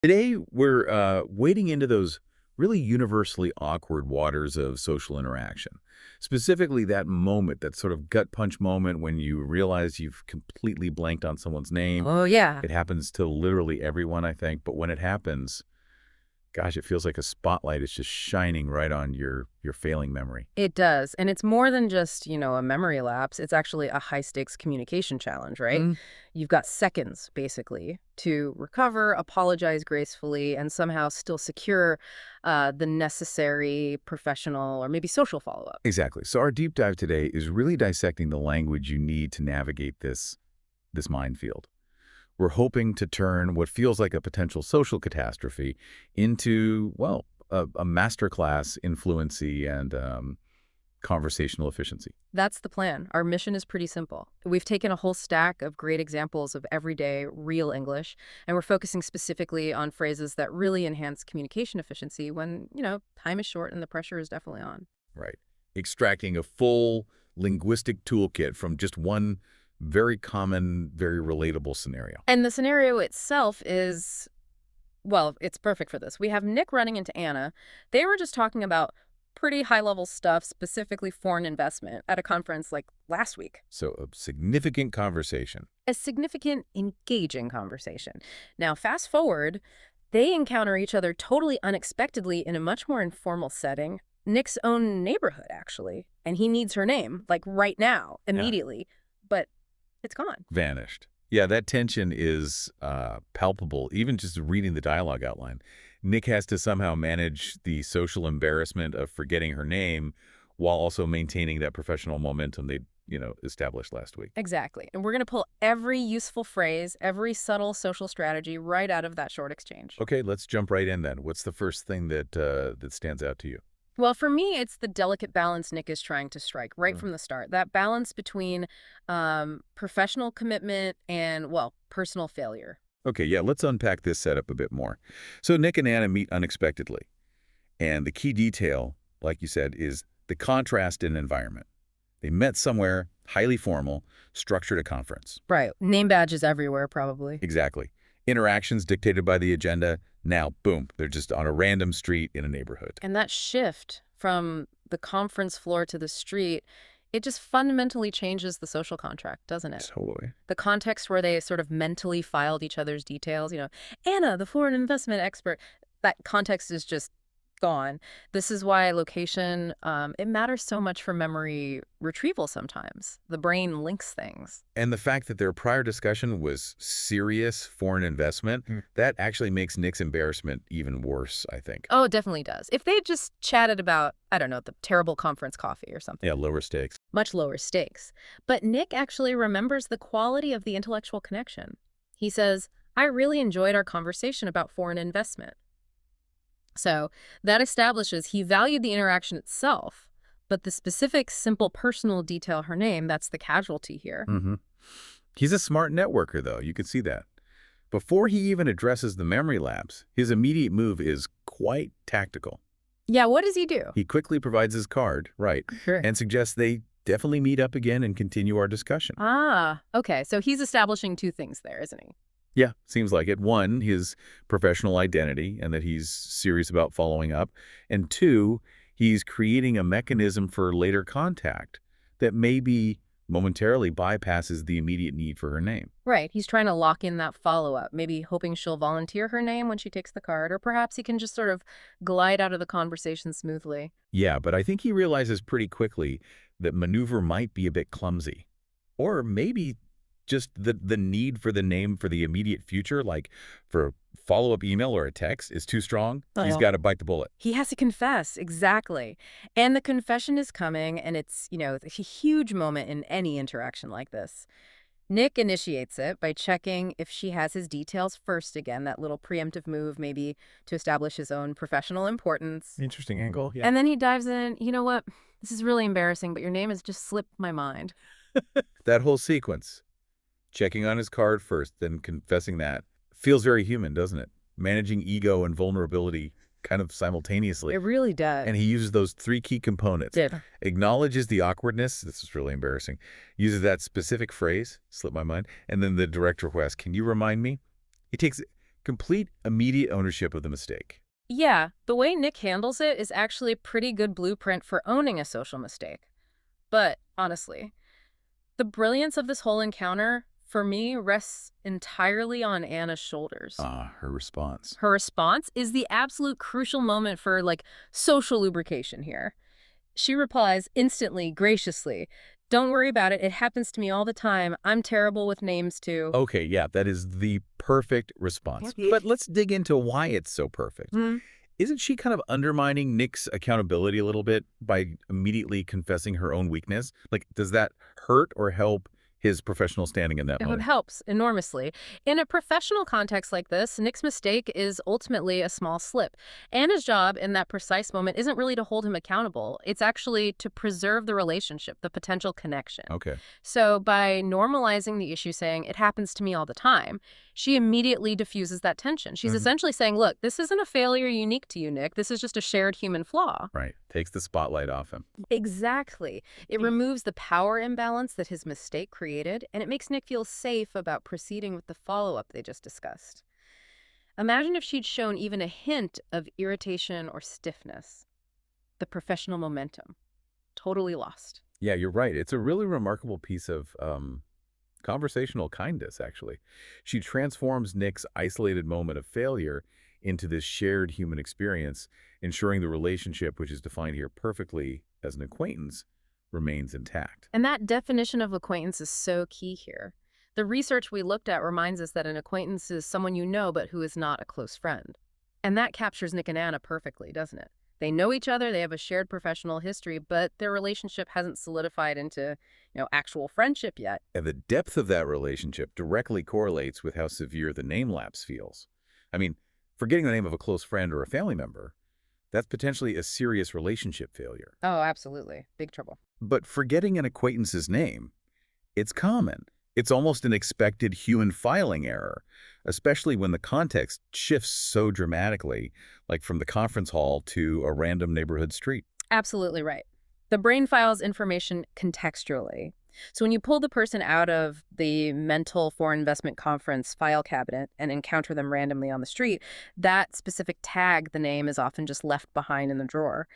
Today, we're wading into those really universally awkward waters of social interaction. Specifically, that moment, that sort of gut punch moment when you realize you've completely blanked on someone's name. Oh, yeah, It happens to literally everyone, I think. But when it happens, gosh, it feels like a spotlight is just shining right on your failing memory. it does. And it's more than just, a memory lapse. It's actually a high-stakes communication challenge, right? Mm. You've got seconds, basically, to recover, apologize gracefully, and somehow still secure the necessary professional or maybe social follow-up. Exactly. So our deep dive today is really dissecting the language you need to navigate this minefield. We're hoping to turn what feels like a potential social catastrophe into, well, a masterclass in fluency and conversational efficiency. That's the plan. Our mission is pretty simple. We've taken a whole stack of great examples of everyday, real English, and we're focusing specifically on phrases that really enhance communication efficiency when, time is short and the pressure is definitely on. Right. Extracting a full linguistic toolkit from just one very common, very relatable scenario. And the scenario itself is, well, it's perfect for this. We have Nick running into Anna. They were just talking about pretty high-level stuff, specifically foreign investment, at a conference like last week. So a significant conversation. A significant, engaging conversation. Now, fast forward, they encounter each other totally unexpectedly in a much more informal setting. Nick's own neighborhood, actually. And he needs her name, like right now, Yeah. immediately. But it's gone. Vanished. Yeah, that tension is palpable, even just reading the dialogue outline. Nick has to somehow manage the social embarrassment of forgetting her name while also maintaining that professional momentum they, established last week. Exactly. And we're going to pull every useful phrase, every subtle social strategy right out of that short exchange. Okay, let's jump right in then. What's the first thing that stands out to you? Well, for me, it's the delicate balance Nick is trying to strike right Mm. from the start. That balance between professional commitment and, well, personal failure. Okay, yeah, let's unpack this setup a bit more. So Nick and Anna meet unexpectedly, and the key detail, like you said, is the contrast in environment. They met somewhere highly formal, structured a conference. Right. Name badges everywhere, probably. Exactly. Interactions dictated by the agenda. Now, boom, they're just on a random street in a neighborhood. And that shift from the conference floor to the street, it just fundamentally changes the social contract, doesn't it? Totally. The context where they sort of mentally filed each other's details, Anna, the foreign investment expert, that context is just gone. This is why location, it matters so much for memory retrieval sometimes. The brain links things. And the fact that their prior discussion was serious foreign investment, that actually makes Nick's embarrassment even worse, I think. Oh, it definitely does. If they just chatted about, I don't know, the terrible conference coffee or something, Yeah, lower stakes. much lower stakes. But Nick actually remembers the quality of the intellectual connection. He says, I really enjoyed our conversation about foreign investment. So that establishes he valued the interaction itself, but the specific, simple, personal detail, her name, that's the casualty here. Mm-hmm. He's a smart networker, though. You can see that. Before he even addresses the memory lapse, his immediate move is quite tactical. Yeah, what does he do? He quickly provides his card, right, Sure. and suggests they definitely meet up again and continue our discussion. Ah, okay. So he's establishing two things there, isn't he? Yeah, seems like it. One, his professional identity and that he's serious about following up. And two, he's creating a mechanism for later contact that maybe momentarily bypasses the immediate need for her name. Right. He's trying to lock in that follow-up, maybe hoping she'll volunteer her name when she takes the card, or perhaps he can just sort of glide out of the conversation smoothly. Yeah, but I think he realizes pretty quickly that maneuver might be a bit clumsy. Or maybe just the need for the name for the immediate future, like for a follow-up email or a text, is too strong. He's Well, got to bite the bullet. he has to confess, exactly. And the confession is coming, and it's a huge moment in any interaction like this. Nick initiates it by checking if she has his details first again, that little preemptive move maybe to establish his own professional importance. Interesting angle, yeah. And then he dives in, you know what? This is really embarrassing, but your name has just slipped my mind. That whole sequence, checking on his card first, then confessing that, feels very human, doesn't it? Managing ego and vulnerability kind of simultaneously. It really does. And he uses those three key components. Did. Acknowledges the awkwardness. This is really embarrassing. Uses that specific phrase, slip my mind, and then the direct request. Can you remind me? He takes Complete, immediate ownership of the mistake. Yeah, the way Nick handles it is actually a pretty good blueprint for owning a social mistake. But, honestly, the brilliance of this whole encounter, for me, rests entirely on Anna's shoulders. Ah, her response. Her response is the absolute crucial moment for, like, social lubrication here. She replies instantly, graciously, "Don't worry about it. It happens to me all the time. I'm terrible with names, too." Okay, yeah, that is the perfect response. But let's dig into why it's so perfect. Mhm. Isn't she kind of undermining Nick's accountability a little bit by immediately confessing her own weakness? Like, does that hurt or help his professional standing in that It moment? helps enormously. In a professional context like this, Nick's mistake is ultimately a small slip. Anna's job in that precise moment isn't really to hold him accountable. It's actually to preserve the relationship, the potential connection. Okay. So by normalizing the issue, saying, "It happens to me all the time," she immediately diffuses that tension. She's Mhm. essentially saying, "Look, this isn't a failure unique to you, Nick. This is just a shared human flaw." Right. Takes the spotlight off him. Exactly. It removes the power imbalance that his mistake created, and it makes Nick feel safe about proceeding with the follow-up they just discussed. Imagine if she'd shown even a hint of irritation or stiffness. The professional momentum. Totally lost. Yeah, you're right. It's a really remarkable piece of conversational kindness, actually. She transforms Nick's isolated moment of failure into this shared human experience, ensuring the relationship, which is defined here perfectly as an acquaintance, remains intact. And that definition of acquaintance is so key here. The research we looked at reminds us that an acquaintance is someone you know but who is not a close friend. And that captures Nick and Anna perfectly, doesn't it? They know each other, they have a shared professional history, but their relationship hasn't solidified into, actual friendship yet. And the depth of that relationship directly correlates with how severe the name lapse feels. I mean, forgetting the name of a close friend or a family member, that's potentially a serious relationship failure. Oh, absolutely. Big trouble. But forgetting an acquaintance's name, it's common. It's almost an expected human filing error, especially when the context shifts so dramatically, like from the conference hall to a random neighborhood street. Absolutely right. The brain files information contextually. So when you pull the person out of the mental foreign investment conference file cabinet and encounter them randomly on the street, that specific tag, the name, is often just left behind in the drawer.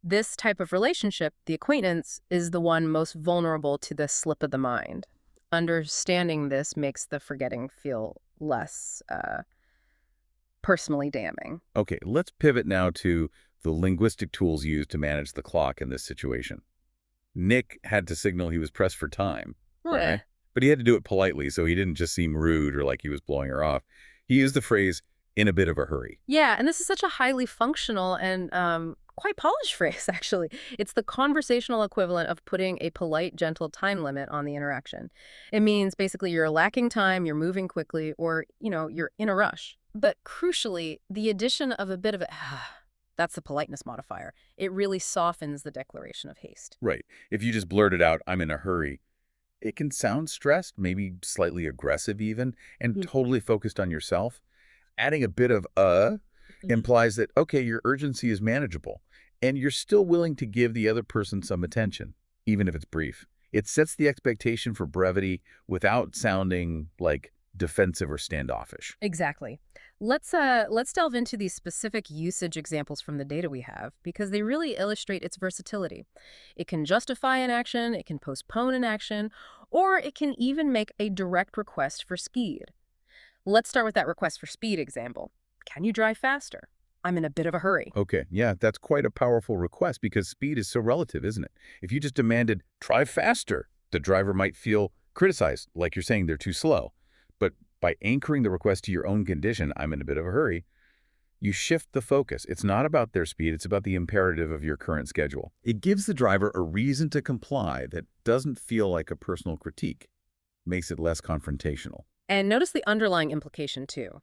This type of relationship, the acquaintance, is the one most vulnerable to the slip of the mind. Understanding this makes the forgetting feel less personally damning. Okay, let's pivot now to the linguistic tools used to manage the clock in this situation. Nick had to signal he was pressed for time, Eh. right? But he had to do it politely, so he didn't just seem rude or like he was blowing her off. He used the phrase, in a bit of a hurry. Yeah, and this is such a highly functional and quite polished phrase, actually. It's the conversational equivalent of putting a polite, gentle time limit on the interaction. It means basically you're lacking time, you're moving quickly, or, you're in a rush. But crucially, the addition of a bit of a, that's the politeness modifier. It really softens the declaration of haste. Right. If you just blurted out, I'm in a hurry, it can sound stressed, maybe slightly aggressive even, and Mm. totally focused on yourself. Adding a bit of implies that, okay, your urgency is manageable, and you're still willing to give the other person some attention, even if it's brief. It sets the expectation for brevity without sounding like defensive or standoffish. Exactly. Let's delve into these specific usage examples from the data we have because they really illustrate its versatility. It can justify an action, it can postpone an action, or it can even make a direct request for speed. Let's start with that request for speed example. Can you drive faster? I'm in a bit of a hurry. Okay, yeah, that's quite a powerful request because speed is so relative, isn't it? If you just demanded, drive faster, the driver might feel criticized, like you're saying they're too slow. But by anchoring the request to your own condition, I'm in a bit of a hurry, you shift the focus. It's not about their speed, it's about the imperative of your current schedule. It gives the driver a reason to comply that doesn't feel like a personal critique, makes it less confrontational. And notice the underlying implication too.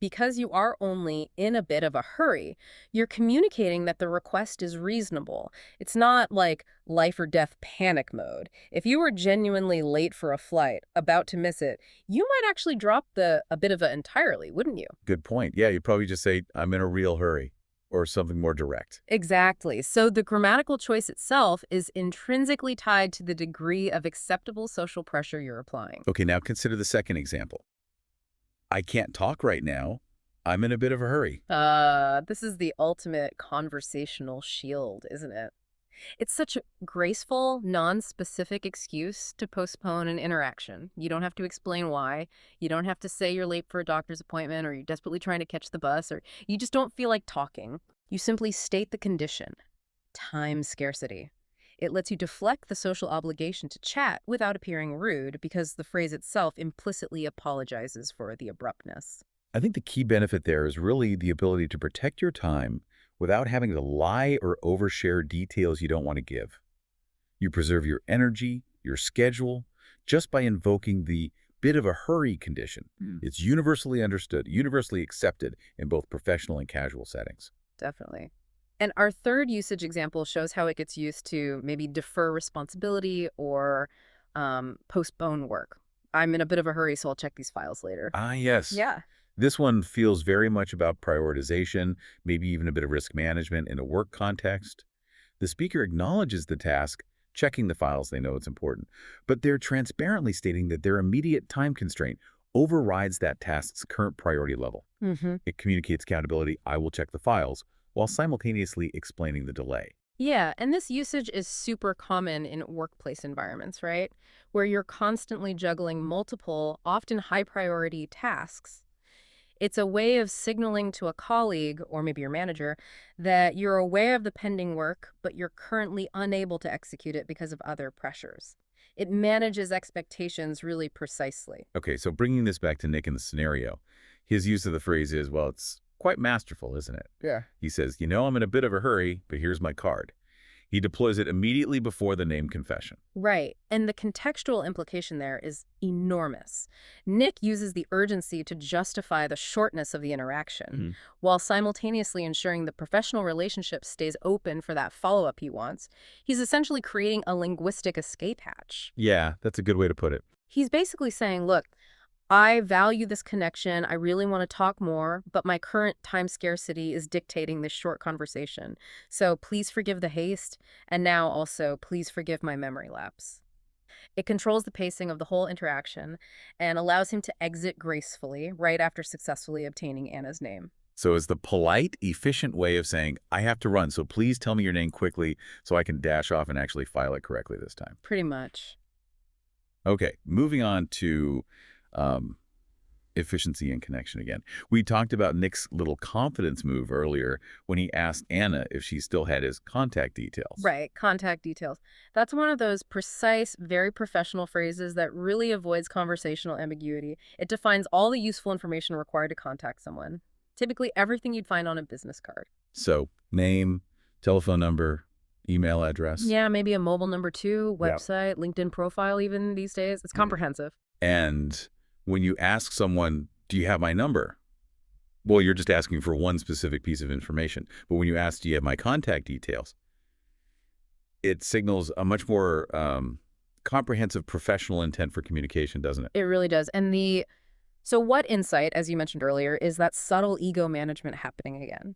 Because you are only in a bit of a hurry, you're communicating that the request is reasonable. It's not like life or death panic mode. If you were genuinely late for a flight, about to miss it, you might actually drop the a bit of it entirely, wouldn't you? Good point. Yeah, you'd probably just say, I'm in a real hurry, or something more direct. Exactly. So the grammatical choice itself is intrinsically tied to the degree of acceptable social pressure you're applying. Okay, now consider the second example. I can't talk right now. I'm in a bit of a hurry. This is the ultimate conversational shield, isn't it? It's such a graceful, non-specific excuse to postpone an interaction. You don't have to explain why. You don't have to say you're late for a doctor's appointment or you're desperately trying to catch the bus or you just don't feel like talking. You simply state the condition. Time scarcity. It lets you deflect the social obligation to chat without appearing rude because the phrase itself implicitly apologizes for the abruptness. I think the key benefit there is really the ability to protect your time without having to lie or overshare details you don't want to give. You preserve your energy, your schedule, just by invoking the bit of a hurry condition. It's universally understood, universally accepted in both professional and casual settings. Definitely. And our third usage example shows how it gets used to maybe defer responsibility or postpone work. I'm in a bit of a hurry, so I'll check these files later. Ah, yes. Yeah. This one feels very much about prioritization, maybe even a bit of risk management in a work context. The speaker acknowledges the task, checking the files they know it's important, but they're transparently stating that their immediate time constraint overrides that task's current priority level. Mm-hmm. It communicates accountability, I will check the files, while simultaneously explaining the delay. Yeah, and this usage is super common in workplace environments, right? Where you're constantly juggling multiple, often high-priority tasks. It's a way of signaling to a colleague, or maybe your manager, that you're aware of the pending work, but you're currently unable to execute it because of other pressures. It manages expectations really precisely. Okay, so bringing this back to Nick in the scenario, his use of the phrase is, well, it's quite masterful, isn't it? Yeah. He says, I'm in a bit of a hurry, but here's my card. He deploys it immediately before the name confession. Right. And the contextual implication there is enormous. Nick uses the urgency to justify the shortness of the interaction, while simultaneously ensuring the professional relationship stays open for that follow-up he wants. He's essentially creating a linguistic escape hatch. Yeah, that's a good way to put it. He's basically saying, look, I value this connection. I really want to talk more, but my current time scarcity is dictating this short conversation. So please forgive the haste, and now also please forgive my memory lapse. It controls the pacing of the whole interaction and allows him to exit gracefully right after successfully obtaining Anna's name. So it's the polite, efficient way of saying, I have to run, so please tell me your name quickly so I can dash off and actually file it correctly this time. Pretty much. Okay, moving on to efficiency and connection again. We talked about Nick's little confidence move earlier when he asked Anna if she still had his contact details. Right, contact details. That's one of those precise, very professional phrases that really avoids conversational ambiguity. It defines all the useful information required to contact someone. Typically everything you'd find on a business card. So, name, telephone number, email address. Yeah, maybe a mobile number too, Yeah. website, LinkedIn profile even these days. It's comprehensive. And when you ask someone, do you have my number? Well, you're just asking for one specific piece of information. But when you ask, do you have my contact details? It signals a much more comprehensive professional intent for communication, doesn't it? It really does. And so what insight, as you mentioned earlier, is that subtle ego management happening again?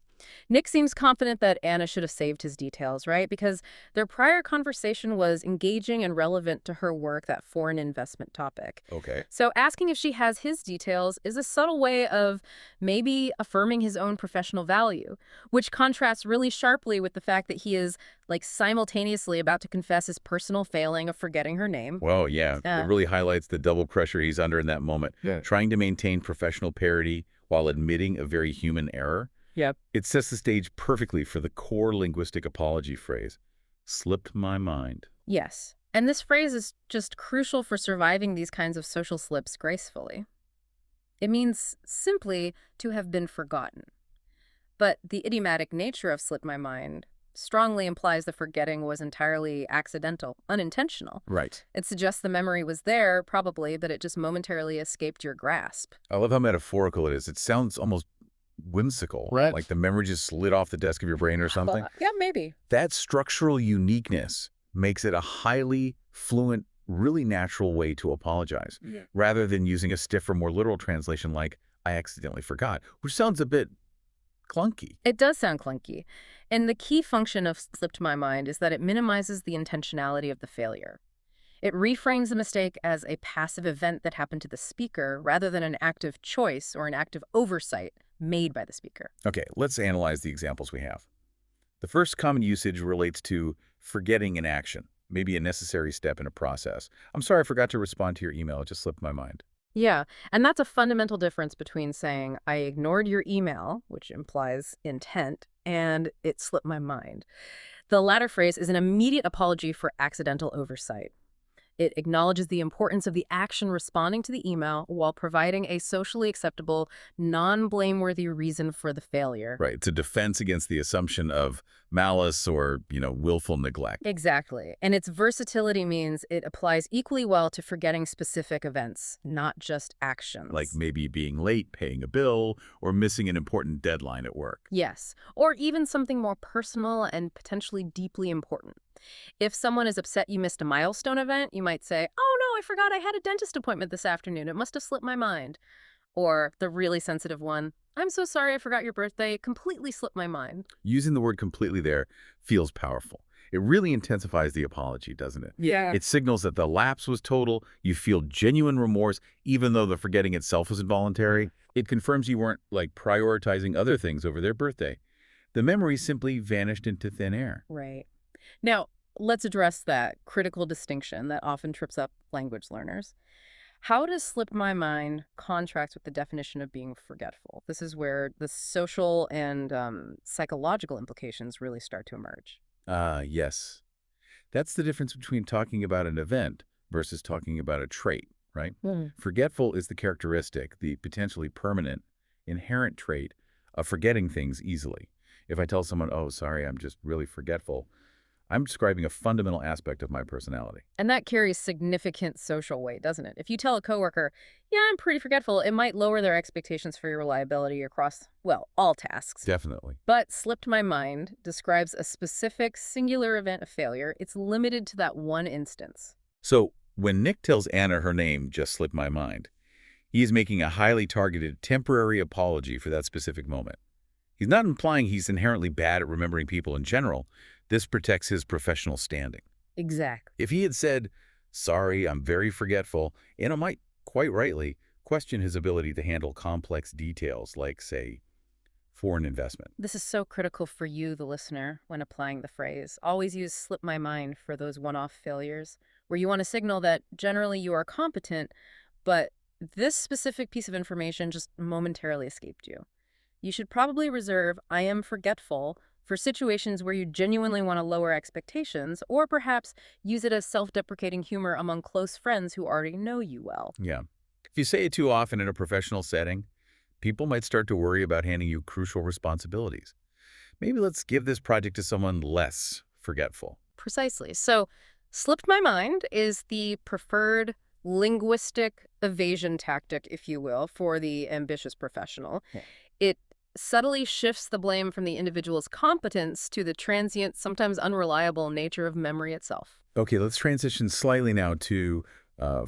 Nick seems confident that Anna should have saved his details, right? Because their prior conversation was engaging and relevant to her work, that foreign investment topic. Okay. So asking if she has his details is a subtle way of maybe affirming his own professional value, which contrasts really sharply with the fact that he is like simultaneously about to confess his personal failing of forgetting her name. Well, yeah, it really highlights the double pressure he's under in that moment. Yeah. Trying to maintain professional parity while admitting a very human error. Yep. It sets the stage perfectly for the core linguistic apology phrase, slipped my mind. Yes. And this phrase is just crucial for surviving these kinds of social slips gracefully. It means simply to have been forgotten. But the idiomatic nature of slipped my mind strongly implies the forgetting was entirely accidental, unintentional. Right. It suggests the memory was there, probably, but it just momentarily escaped your grasp. I love how metaphorical it is. It sounds almost whimsical. Right. Like the memory just slid off the desk of your brain or something. Well, yeah, maybe. That structural uniqueness makes it a highly fluent, really natural way to apologize, rather than using a stiffer, more literal translation like, I accidentally forgot, which sounds a bit clunky. It does sound clunky. And the key function of slipped my mind is that it minimizes the intentionality of the failure. It reframes the mistake as a passive event that happened to the speaker rather than an active choice or an active oversight made by the speaker. Okay, let's analyze the examples we have. The first common usage relates to forgetting an action, maybe a necessary step in a process. I'm sorry I forgot to respond to your email. It just slipped my mind. Yeah, and that's a fundamental difference between saying, I ignored your email, which implies intent, and it slipped my mind. The latter phrase is an immediate apology for accidental oversight. It acknowledges the importance of the action responding to the email while providing a socially acceptable, non-blameworthy reason for the failure. Right, it's a defense against the assumption of malice or, willful neglect. Exactly. And its versatility means it applies equally well to forgetting specific events, not just Like actions. maybe being late, paying a bill, or missing an important deadline at work. Yes, or even something more personal and potentially deeply important. If someone is upset you missed a milestone event, you might say, oh no, I forgot I had a dentist appointment this afternoon. It must have slipped my mind. Or the really sensitive one, I'm so sorry I forgot your birthday. It completely slipped my mind. Using the word completely there feels powerful. It really intensifies the apology, doesn't it? Yeah. It signals that the lapse was total, you feel genuine remorse, even though the forgetting itself was involuntary. It confirms you weren't, prioritizing other things over their birthday. The memory simply vanished into thin air. Right. Now, let's address that critical distinction that often trips up language learners. How does slip my mind contrast with the definition of being forgetful? This is where the social and psychological implications really start to emerge. Ah, yes. That's the difference between talking about an event versus talking about a trait, right? Hmm. Forgetful is the characteristic, the potentially permanent, inherent trait of forgetting things easily. If I tell someone, oh, sorry, I'm just really forgetful, I'm describing a fundamental aspect of my personality. And that carries significant social weight, doesn't it? If you tell a coworker, yeah, I'm pretty forgetful, it might lower their expectations for your reliability across, well, all tasks. Definitely. But slipped my mind describes a specific singular event of failure. It's limited to that one instance. So when Nick tells Anna her name just slipped my mind, he is making a highly targeted temporary apology for that specific moment. He's not implying he's inherently bad at remembering people in general. This protects his professional standing. Exactly. If he had said, sorry, I'm very forgetful, Anna might, quite rightly, question his ability to handle complex details like, say, foreign investment. This is so critical for you, the listener, when applying the phrase. Always use slip my mind for those one-off failures, where you want to signal that generally you are competent, but this specific piece of information just momentarily escaped you. You should probably reserve I am forgetful for situations where you genuinely want to lower expectations, or perhaps use it as self-deprecating humor among close friends who already know you well. Yeah. If you say it too often in a professional setting, people might start to worry about handing you crucial responsibilities. Maybe let's give this project to someone less forgetful. Precisely. So, slipped my mind is the preferred linguistic evasion tactic, if you will, for the ambitious professional. Yeah. It subtly shifts the blame from the individual's competence to the transient, sometimes unreliable nature of memory itself. Okay, let's transition slightly now to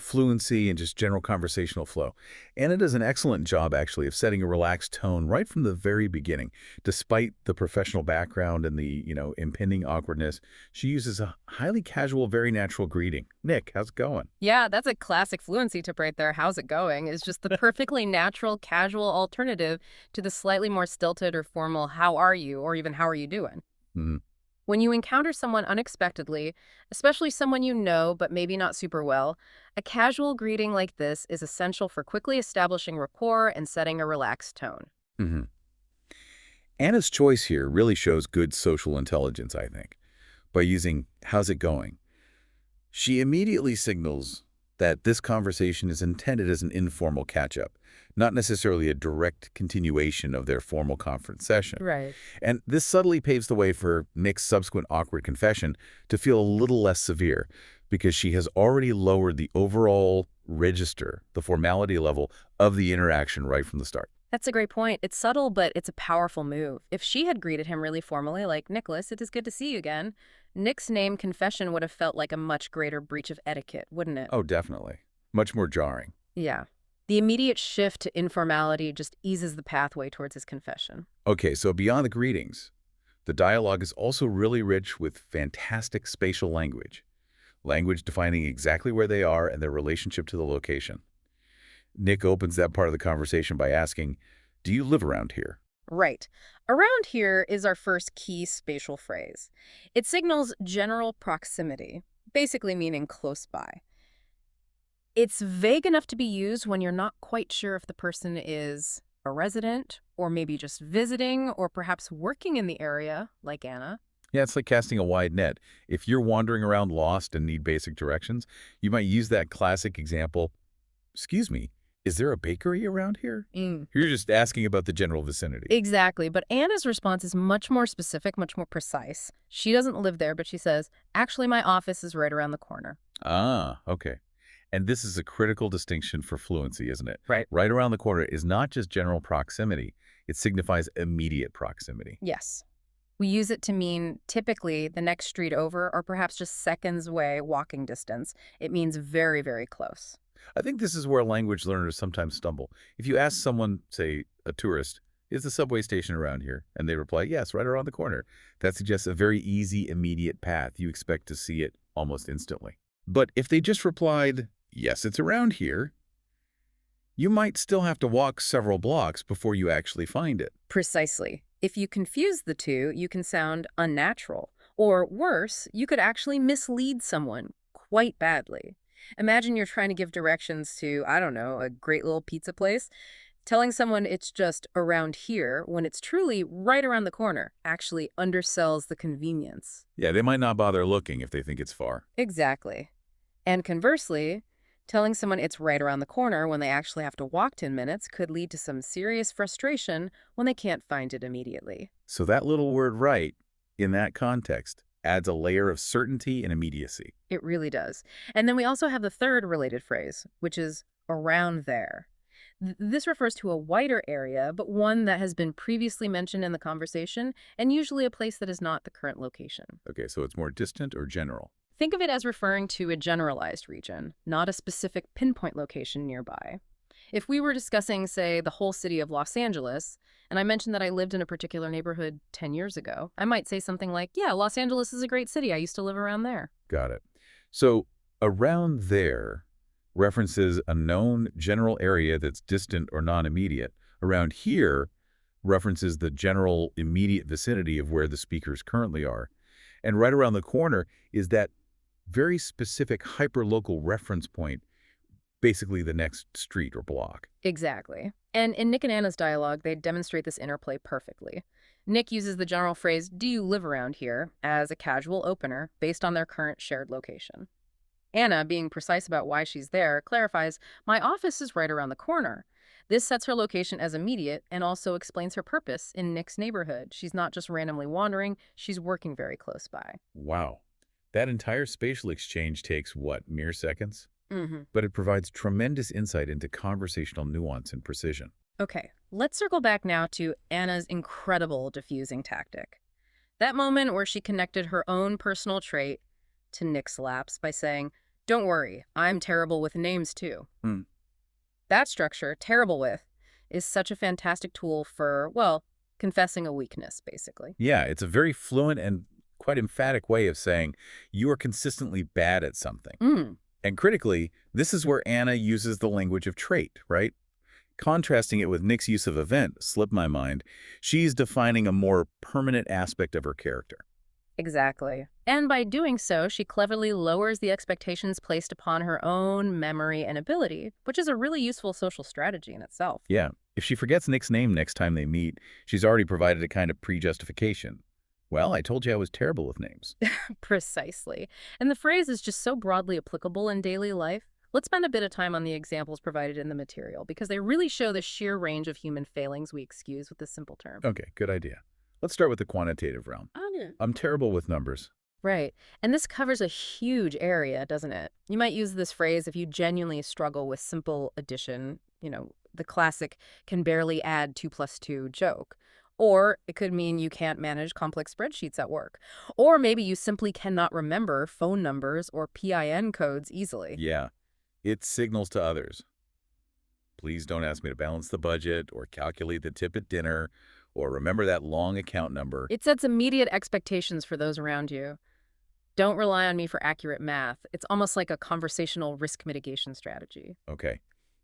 fluency and just general conversational flow. Anna does an excellent job, actually, of setting a relaxed tone right from the very beginning. Despite the professional background and the, impending awkwardness, she uses a highly casual, very natural greeting. Nick, how's it going? Yeah, that's a classic fluency tip right there. How's it going? Is just the perfectly natural, casual alternative to the slightly more stilted or formal how are you, or even how are you doing. Mhm. When you encounter someone unexpectedly, especially someone you know but maybe not super well, a casual greeting like this is essential for quickly establishing rapport and setting a relaxed tone. Mhm. Anna's choice here really shows good social intelligence, I think, by using how's it going. She immediately signals that this conversation is intended as an informal catch-up, not necessarily a direct continuation of their formal conference session. Right. And this subtly paves the way for Nick's subsequent awkward confession to feel a little less severe, because she has already lowered the overall register, the formality level of the interaction right from the start. That's a great point. It's subtle, but it's a powerful move. If she had greeted him really formally, like, Nicholas, it is good to see you again, Nick's name confession would have felt like a much greater breach of etiquette, wouldn't it? Oh, definitely. Much more jarring. Yeah. The immediate shift to informality just eases the pathway towards his confession. Okay, so beyond the greetings, the dialogue is also really rich with fantastic spatial language. language defining exactly where they are and their relationship to the location. Nick opens that part of the conversation by asking, "Do you live around here?" Right. Around here is our first key spatial phrase. It signals general proximity, basically meaning close by. It's vague enough to be used when you're not quite sure if the person is a resident, or maybe just visiting, or perhaps working in the area, like Anna. Yeah, it's like casting a wide net. If you're wandering around lost and need basic directions, you might use that classic example, "Excuse me, is there a bakery around here?" Mm. You're just asking about the general vicinity. Exactly, but Anna's response is much more specific, much more precise. She doesn't live there, but she says, actually, my office is right around the corner. Ah, okay. And this is a critical distinction for fluency, isn't it? Right. Right around the corner is not just general proximity. It signifies immediate proximity. Yes. We use it to mean typically the next street over or perhaps just seconds away walking distance. It means very, very close. I think this is where language learners sometimes stumble. If you ask someone, say, a tourist, "Is the subway station around here?" and they reply, "Yes, right around the corner," that suggests a very easy, immediate path. You expect to see it almost instantly. But if they just replied, "Yes, it's around here," you might still have to walk several blocks before you actually find it. Precisely. If you confuse the two, you can sound unnatural. Or worse, you could actually mislead someone quite badly. Imagine you're trying to give directions to, I don't know, a great little pizza place. Telling someone it's just around here when it's truly right around the corner actually undersells the convenience. Yeah, they might not bother looking if they think it's far. Exactly. And conversely, telling someone it's right around the corner when they actually have to walk 10 minutes could lead to some serious frustration when they can't find it immediately. So that little word "right" in that context adds a layer of certainty and immediacy. It really does. And then we also have the third related phrase, which is around there. This refers to a wider area, but one that has been previously mentioned in the conversation, and usually a place that is not the current location. Okay, so it's more distant or general. Think of it as referring to a generalized region, not a specific pinpoint location nearby. If we were discussing, say, the whole city of Los Angeles, and I mentioned that I lived in a particular neighborhood 10 years ago, I might say something like, yeah, Los Angeles is a great city. I used to live around there. Got it. So around there references a known general area that's distant or non-immediate. Around here references the general immediate vicinity of where the speakers currently are. And right around the corner is that very specific hyperlocal reference point, basically the next street or block. Exactly. And in Nick and Anna's dialogue, they demonstrate this interplay perfectly. Nick uses the general phrase, "Do you live around here?" as a casual opener based on their current shared location. Anna, being precise about why she's there, clarifies, "My office is right around the corner." This sets her location as immediate and also explains her purpose in Nick's neighborhood. She's not just randomly wandering, she's working very close by. Wow. That entire spatial exchange takes, what, mere seconds? Mm-hmm. But it provides tremendous insight into conversational nuance and precision. Okay, let's circle back now to Anna's incredible diffusing tactic. That moment where she connected her own personal trait to Nick's lapse by saying, "Don't worry, I'm terrible with names too." Hmm. That structure, "terrible with," is such a fantastic tool for, well, confessing a weakness, basically. Yeah, it's a very fluent and quite emphatic way of saying you are consistently bad at something. Mm, And critically, this is where Anna uses the language of trait, right? Contrasting it with Nick's use of event, slipped my mind, she's defining a more permanent aspect of her character. exactly. And by doing so, she cleverly lowers the expectations placed upon her own memory and ability, which is a really useful social strategy in itself. Yeah, if she forgets Nick's name next time they meet, she's already provided a kind of pre-justification. "Well, I told you I was terrible with names." Precisely. And the phrase is just so broadly applicable in daily life. Let's spend a bit of time on the examples provided in the material because they really show the sheer range of human failings we excuse with this simple term. Okay, good idea. Let's start with the quantitative realm. Okay. I'm terrible with numbers. Right. And this covers a huge area, doesn't it? You might use this phrase if you genuinely struggle with simple addition, the classic can barely add 2 plus 2 joke. Or it could mean you can't manage complex spreadsheets at work. Or maybe you simply cannot remember phone numbers or PIN codes easily. Yeah, it signals to others. Please don't ask me to balance the budget or calculate the tip at dinner or remember that long account number. It sets immediate expectations for those around you. Don't rely on me for accurate math. It's almost like a conversational risk mitigation strategy. Okay.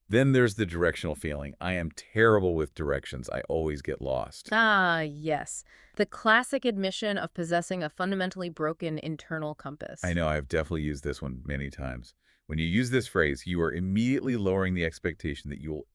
Then there's the directional feeling. I am terrible with directions. I always get lost. Ah, yes. The classic admission of possessing a fundamentally broken internal I compass. know I've definitely used this one many times. When you use this phrase, you are immediately lowering the expectation that you will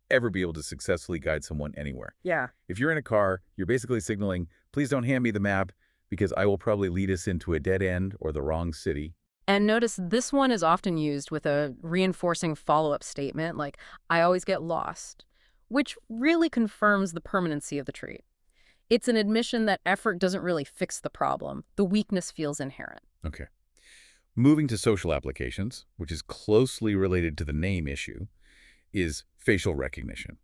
ever be able to successfully guide someone anywhere. Yeah. If you're in a car, you're basically signaling, please don't hand me the map because I will probably lead us into a dead end or the wrong city. And notice this one is often used with a reinforcing follow-up statement like, I always get lost, which really confirms the permanency of the trait. It's an admission that effort doesn't really fix the problem. The weakness feels inherent. Okay. Moving to social applications, which is closely related to the name issue, is facial recognition.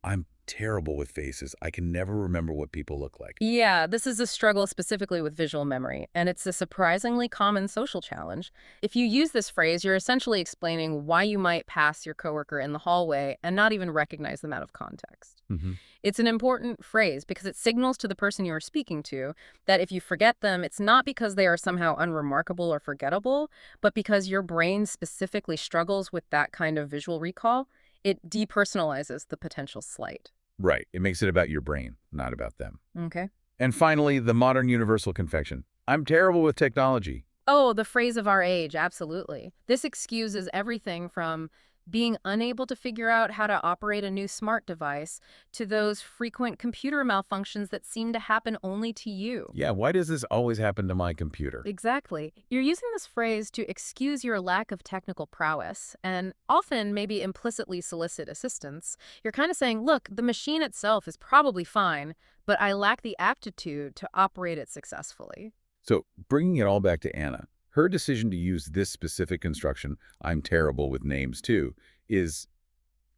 I'm terrible with faces. I can never remember what people look like. Yeah, this is a struggle specifically with visual memory, and it's a surprisingly common social challenge. If you use this phrase, you're essentially explaining why you might pass your coworker in the hallway and not even recognize them out of context. Hmm. It's an important phrase because it signals to the person you are speaking to that if you forget them, it's not because they are somehow unremarkable or forgettable, but because your brain specifically struggles with that kind of visual recall. It depersonalizes the potential slight. Right. It makes it about your brain, not about them. Okay. And finally, the modern universal confession. I'm terrible with technology. Oh, the phrase of our age, absolutely. This excuses everything from being unable to figure out how to operate a new smart device to those frequent computer malfunctions that seem to happen only to you. Yeah, why does this always happen to my computer? Exactly. You're using this phrase to excuse your lack of technical prowess and often maybe implicitly solicit assistance. You're kind of saying, look, the machine itself is probably fine, but I lack the aptitude to operate it successfully. So, bringing it all back to Anna, her decision to use this specific construction, I'm terrible with names too, is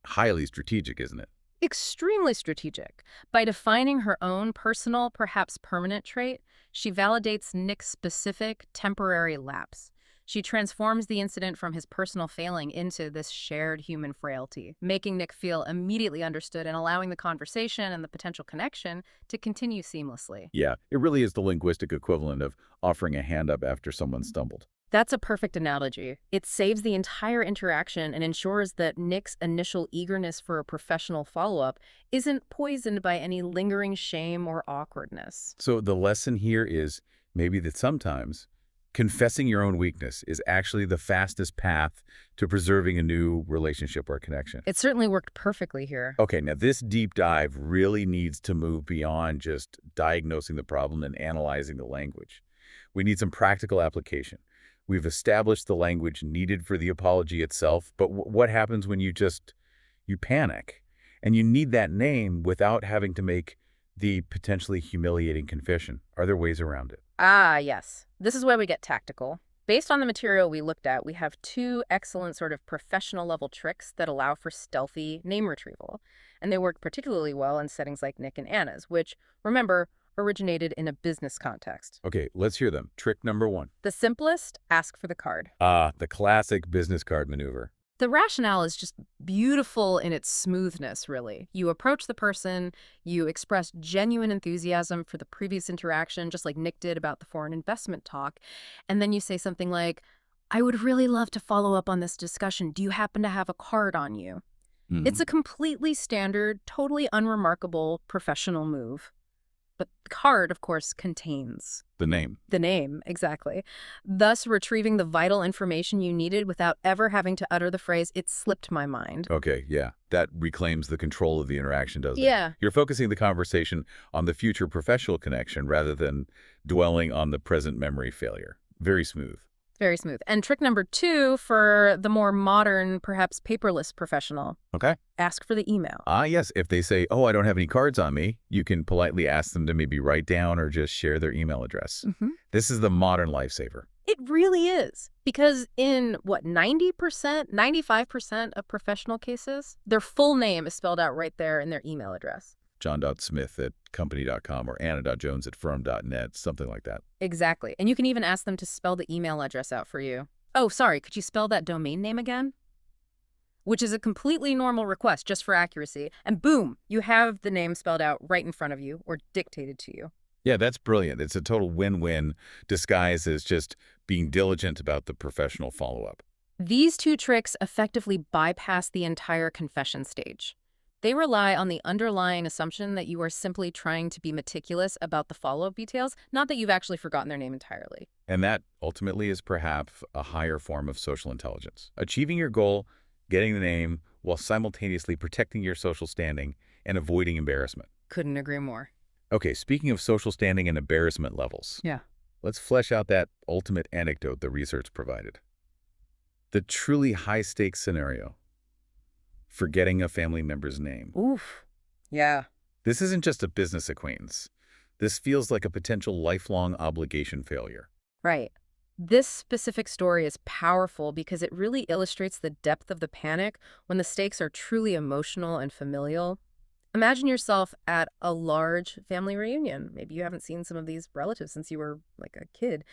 highly strategic, isn't it? Extremely strategic. By defining her own personal, perhaps permanent trait, she validates Nick's specific, temporary lapse. She transforms the incident from his personal failing into this shared human frailty, making Nick feel immediately understood and allowing the conversation and the potential connection to continue seamlessly. Yeah, it really is the linguistic equivalent of offering a hand up after someone stumbled. That's a perfect analogy. It saves the entire interaction and ensures that Nick's initial eagerness for a professional follow-up isn't poisoned by any lingering shame or awkwardness. So the lesson here is maybe that sometimes confessing your own weakness is actually the fastest path to preserving a new relationship or connection. It certainly worked perfectly here. Okay, now this deep dive really needs to move beyond just diagnosing the problem and analyzing the language. We need some practical application. We've established the language needed for the apology itself, but what happens when you panic and you need that name without having to make the potentially humiliating confession? Are there ways around it? Ah, yes. This is where we get tactical. Based on the material we looked at, we have two excellent sort of professional level tricks that allow for stealthy name retrieval. And they work particularly well in settings like Nick and Anna's, which, remember, originated in a business context. Okay, let's hear them. Trick number one. The simplest, ask for the card. Ah, the classic business card maneuver. The rationale is just beautiful in its smoothness, really. You approach the person, you express genuine enthusiasm for the previous interaction, just like Nick did about the foreign investment talk, and then you say something like, I would really love to follow up on this discussion. Do you happen to have a card on you? It's a completely standard, totally unremarkable professional move. But the card, of course, contains The name. the name, exactly, thus retrieving the vital information you needed without ever having to utter the phrase, it slipped my mind. Okay, yeah. That reclaims the control of the interaction, doesn't it? Yeah. You're focusing the conversation on the future professional connection rather than dwelling on the present memory failure. Very smooth. Very smooth. And trick number two for the more modern, perhaps paperless professional, Okay. ask for the email. Ah, yes. If they say, oh, I don't have any cards on me, you can politely ask them to maybe write down or just share their email address. This is the modern lifesaver. It really is. Because in, 90%, 95% of professional cases, their full name is spelled out right there in their email address. john.smith@company.com or anna.jones@firm.net, something like that. Exactly. And you can even ask them to spell the email address out for you. Oh, sorry, could you spell that domain name again? Which is a completely normal request just for accuracy. And boom, you have the name spelled out right in front of you or dictated to you. Yeah, that's brilliant. It's a total win-win disguised as just being diligent about the professional follow-up. These two tricks effectively bypass the entire confession stage. They rely on the underlying assumption that you are simply trying to be meticulous about the follow-up details, not that you've actually forgotten their name entirely. And that ultimately is perhaps a higher form of social intelligence. Achieving your goal, getting the name, while simultaneously protecting your social standing and avoiding embarrassment. Couldn't agree more. Okay, speaking of social standing and embarrassment levels, Yeah. let's flesh out that ultimate anecdote the research provided. The truly high-stakes scenario, forgetting a family member's name. Oof. Yeah. This isn't just a business acquaintance. This feels like a potential lifelong obligation failure. Right. This specific story is powerful because it really illustrates the depth of the panic when the stakes are truly emotional and familial. Imagine yourself at a large family reunion. Maybe you haven't seen some of these relatives since you were like a kid.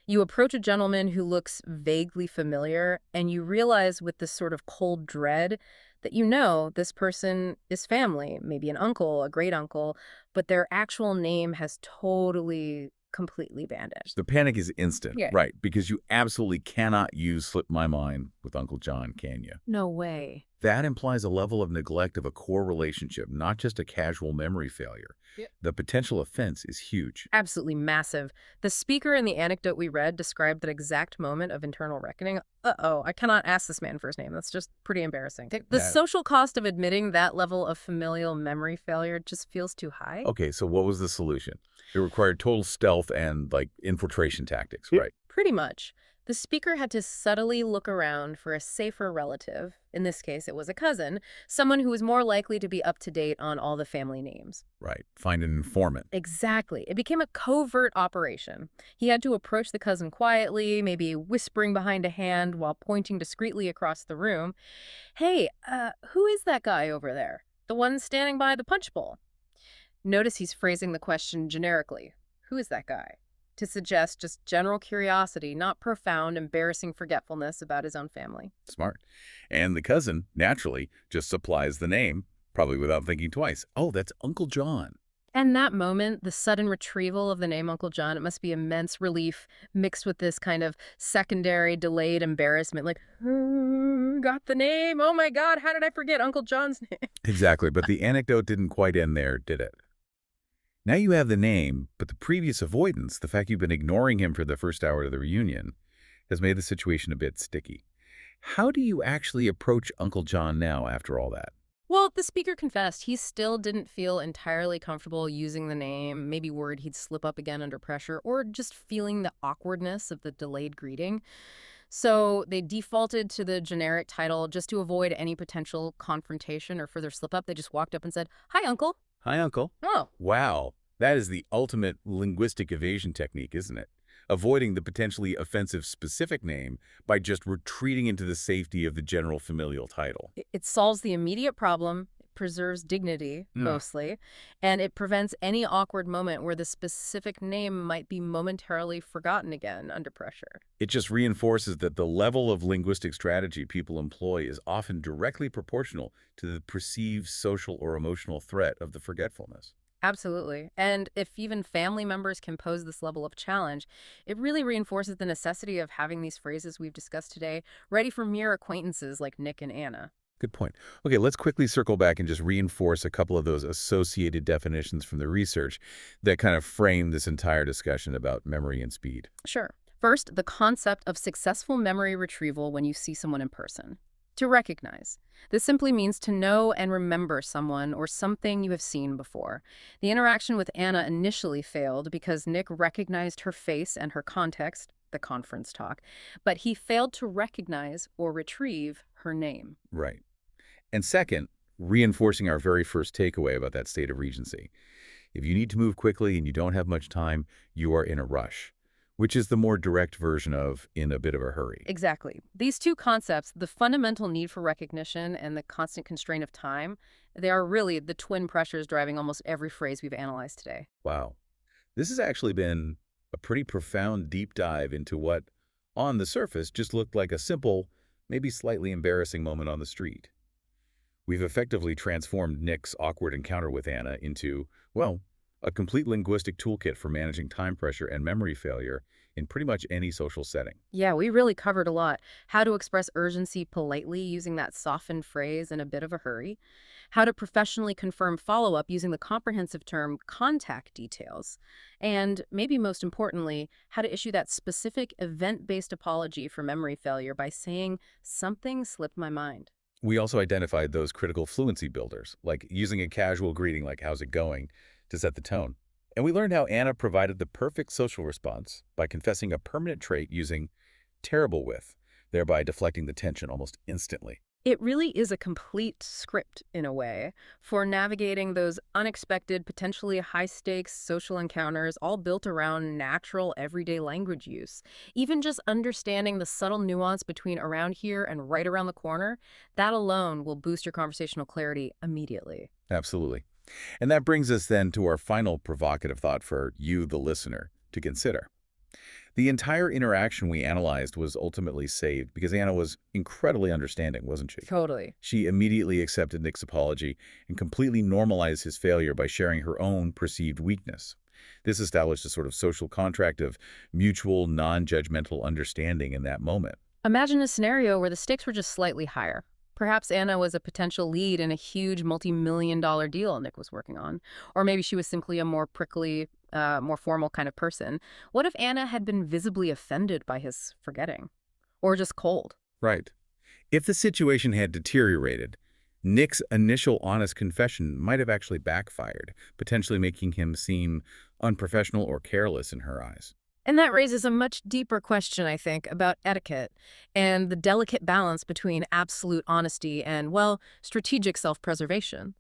You approach a gentleman who looks vaguely familiar, and you realize with this sort of cold dread that you know this person is family, maybe an uncle, a great uncle, but their actual name has totally, completely vanished. The panic is instant, Yeah. right? Because you absolutely cannot use slip my mind with Uncle John, can you? No way. That implies a level of neglect of a core relationship, not just a casual memory failure. Yeah. The potential offense is huge. Absolutely massive. The speaker in the anecdote we read described that exact moment of internal reckoning. Uh-oh, I cannot ask this man for his name. That's just pretty embarrassing. The That social cost of admitting that level of familial memory failure just feels too high. Okay, so what was the solution? It required total stealth and, like, infiltration tactics, right? Pretty much. The speaker had to subtly look around for a safer relative. In this case, it was a cousin, someone who was more likely to be up to date on all the family names. Right. Find an informant. Exactly. It became a covert operation. He had to approach the cousin quietly, maybe whispering behind a hand while pointing discreetly across the room. Hey, who is that guy over there? The one standing by the punch bowl? Notice he's phrasing the question generically. Who is that guy? To suggest just general curiosity, not profound, embarrassing forgetfulness about his own family. Smart. And the cousin, naturally, just supplies the name, probably without thinking twice. Oh, that's Uncle John. And that moment, the sudden retrieval of the name Uncle John, it must be immense relief mixed with this kind of secondary, delayed embarrassment. Like, got the name. Oh my God, how did I forget Uncle John's name? Exactly, but the anecdote didn't quite end there, did it? Now you have the name, but the previous avoidance, the fact you've been ignoring him for the first hour of the reunion, has made the situation a bit sticky. How do you actually approach Uncle John now after all that? Well, the speaker confessed he still didn't feel entirely comfortable using the name, maybe worried he'd slip up again under pressure, or just feeling the awkwardness of the delayed greeting. So they defaulted to the generic title just to avoid any potential confrontation or further slip up. They just walked up and said, "Hi, Uncle." Hi, Uncle. Oh, Wow, that is the ultimate linguistic evasion technique, isn't it? Avoiding the potentially offensive specific name by just retreating into the safety of the general familial title. it solves the immediate problem, it preserves dignity, Yeah. mostly, and it prevents any awkward moment where the specific name might be momentarily forgotten again under pressure. It just reinforces that the level of linguistic strategy people employ is often directly proportional to the perceived social or emotional threat of the forgetfulness. Absolutely. And if even family members can pose this level of challenge, it really reinforces the necessity of having these phrases we've discussed today ready for mere acquaintances like Nick and Anna. Good point. Okay, let's quickly circle back and just reinforce a couple of those associated definitions from the research that kind of frame this entire discussion about memory and speed. Sure. First, the concept of successful memory retrieval when you see someone in person. To recognize. This simply means to know and remember someone or something you have seen before. The interaction with Anna initially failed because Nick recognized her face and her context, the conference talk, but he failed to recognize or retrieve her name. Right. And second, reinforcing our very first takeaway about that state of regency. If you need to move quickly and you don't have much time, you are in a rush, which is the more direct version of in a bit of a hurry. Exactly. These two concepts, the fundamental need for recognition and the constant constraint of time, they are really the twin pressures driving almost every phrase we've analyzed today. Wow. This has actually been a pretty profound deep dive into what, on the surface, just looked like a simple, maybe slightly embarrassing moment on the street. We've effectively transformed Nick's awkward encounter with Anna into, well, a complete linguistic toolkit for managing time pressure and memory failure in pretty much any social setting. Yeah, we really covered a lot. How to express urgency politely using that softened phrase in a bit of a hurry. How to professionally confirm follow-up using the comprehensive term contact details. And maybe most importantly, how to issue that specific event-based apology for memory failure by saying something slipped my mind. We also identified those critical fluency builders, like using a casual greeting like "how's it going" to set the tone. And we learned how Anna provided the perfect social response by confessing a permanent trait using terrible with, thereby deflecting the tension almost instantly. It really is a complete script, in a way, for navigating those unexpected, potentially high-stakes social encounters, all built around natural, everyday language use. Even just understanding the subtle nuance between around here and right around the corner, that alone will boost your conversational clarity immediately. Absolutely. And that brings us then to our final provocative thought for you, the listener, to consider. The entire interaction we analyzed was ultimately saved because Anna was incredibly understanding, wasn't she? Totally. She immediately accepted Nick's apology and completely normalized his failure by sharing her own perceived weakness. This established a sort of social contract of mutual, non-judgmental understanding in that moment. Imagine a scenario where the stakes were just slightly higher. Perhaps Anna was a potential lead in a huge multi-million-dollar deal Nick was working on. Or maybe she was simply a more prickly, more formal kind of person. What if Anna had been visibly offended by his forgetting? Or just cold? Right. If the situation had deteriorated, Nick's initial honest confession might have actually backfired, potentially making him seem unprofessional or careless in her eyes. And that raises a much deeper question, I think, about etiquette and the delicate balance between absolute honesty and, well, strategic self-preservation.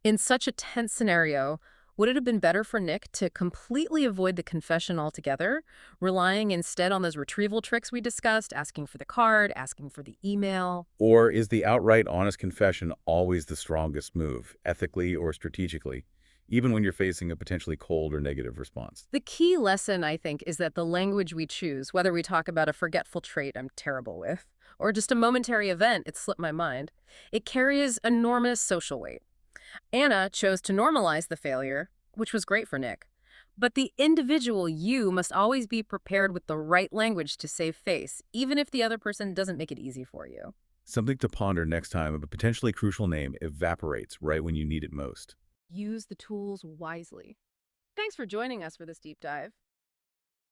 In such a tense scenario, would it have been better for Nick to completely avoid the confession altogether, relying instead on those retrieval tricks we discussed, asking for the card, asking for the email? Or is the outright honest confession always the strongest move, ethically or strategically, even when you're facing a potentially cold or negative response? The key lesson, I think, is that the language we choose, whether we talk about a forgetful trait I'm terrible with, or just a momentary event, it slipped my mind, it carries enormous social weight. Anna chose to normalize the failure, which was great for Nick. But the individual you must always be prepared with the right language to save face, even if the other person doesn't make it easy for you. Something to ponder next time a potentially crucial name evaporates right when you need it most. Use the tools wisely. Thanks for joining us for this deep dive.